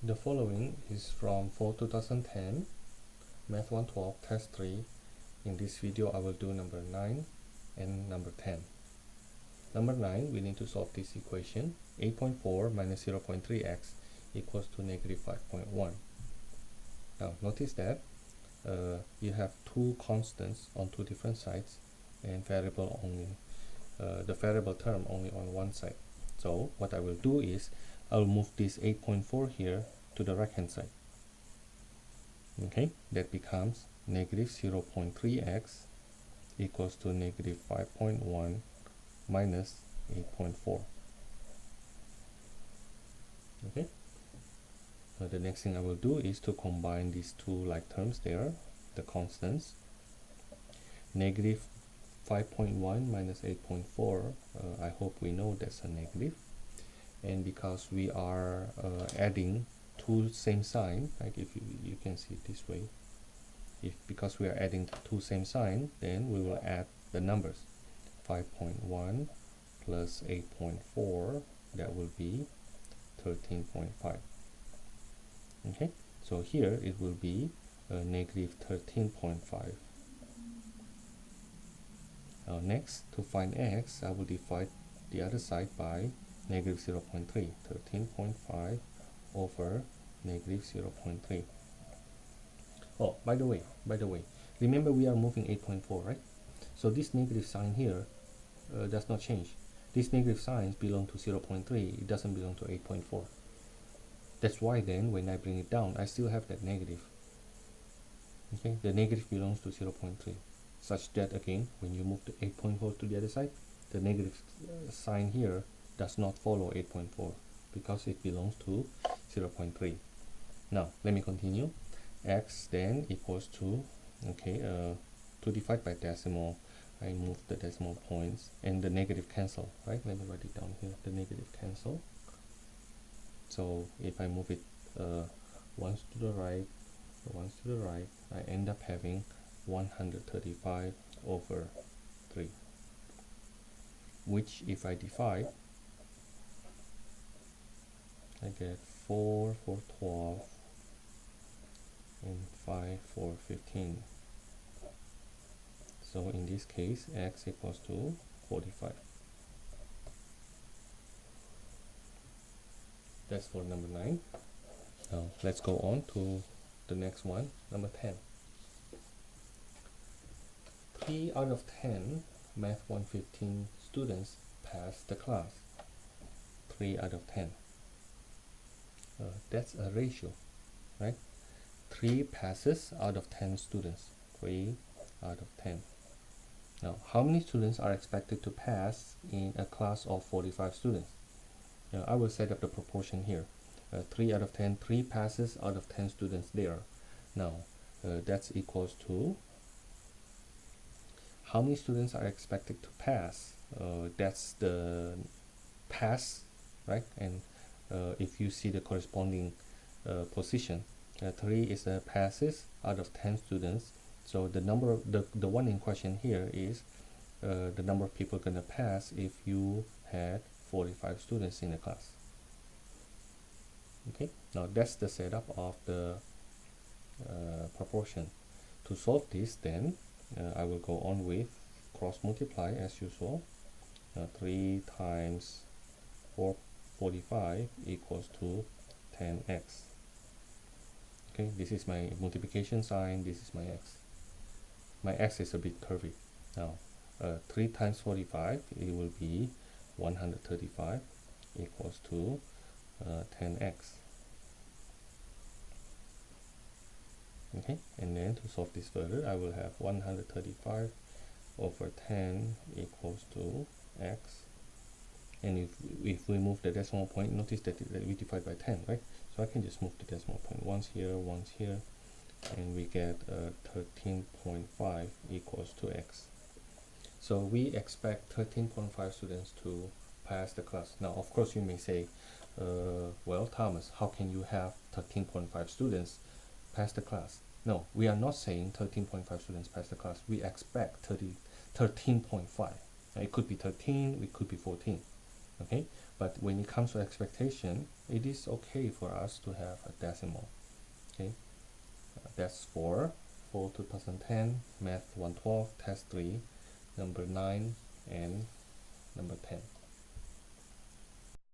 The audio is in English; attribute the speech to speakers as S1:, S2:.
S1: The following is from fall 2010, Math 112, Test 3. In this video, I will do number 9 and number 10. Number 9, we need to solve this equation. 8.4 minus 0.3x equals to negative 5.1. Now, notice that you have two constants on two different sides and variable only, the variable term only on one side. So what I will do is I'll move this 8.4 here to the right hand side. Okay, that becomes negative 0.3x equals to negative 5.1 minus 8.4. Okay, so the next thing I will do is to combine these two like terms there, the constants. Negative 5.1 minus 8.4, I hope we know that's a negative. And because we are adding two same sign, like if you can see it this way, because we are adding two same sign, then we will add the numbers. 5.1 plus 8.4, that will be 13.5. Okay, so here it will be negative 13.5. Now next, to find x, I will divide the other side by negative 0.3. 13.5 over negative 0.3. Oh, by the way, remember we are moving 8.4, right? So this negative sign here does not change. These negative signs belong to 0.3, it doesn't belong to 8.4. That's why then when I bring it down, I still have that negative. Okay, the negative belongs to 0.3, such that again, when you move the 8.4 to the other side, the negative sign here does not follow 8.4 because it belongs to 0.3. Now let me continue. X then equals to, okay, to divide by decimal, I move the decimal points and the negative cancel, right? Let me write it down here, the negative cancel. So if I move it once to the right, I end up having 135 over 3, which if I divide, I get 4 for 12 and 5 for 15. So in this case, x equals to 45. That's for number 9. Now let's go on to the next one, number 10. 3 out of 10 Math 115 students pass the class. 3 out of 10. That's a ratio, right? 3 passes out of 10 students. 3 out of 10. Now, how many students are expected to pass in a class of 45 students? Now, I will set up the proportion here. 3 out of 10, 3 passes out of 10 students there. Now, that's equals to how many students are expected to pass. That's the pass, right? And if you see the corresponding position, 3 is the passes out of 10 students. So the number of the one in question here is the number of people gonna pass if you had 45 students in the class. Okay, now that's the setup of the proportion. To solve this, then I will go on with cross multiply as usual. 3 times 45 equals to 10x. Okay, this is my multiplication sign, this is my x. My x is a bit curvy. Now 3 times 45, it will be 135 equals to 10x. Okay, and then to solve this further, I will have 135 over 10 equals to x. And if we move the decimal point, notice that we divide by 10, right? So I can just move the decimal point once here, and we get 13.5 equals to x. So we expect 13.5 students to pass the class. Now, of course, you may say, well, Thomas, how can you have 13.5 students pass the class? No, we are not saying 13.5 students pass the class. We expect 13.5. It could be 13, it could be 14. Okay, But when it comes to expectation, it is okay for us to have a decimal. Okay, that's for 2010 Math 112 Test 3, number 9 and number 10.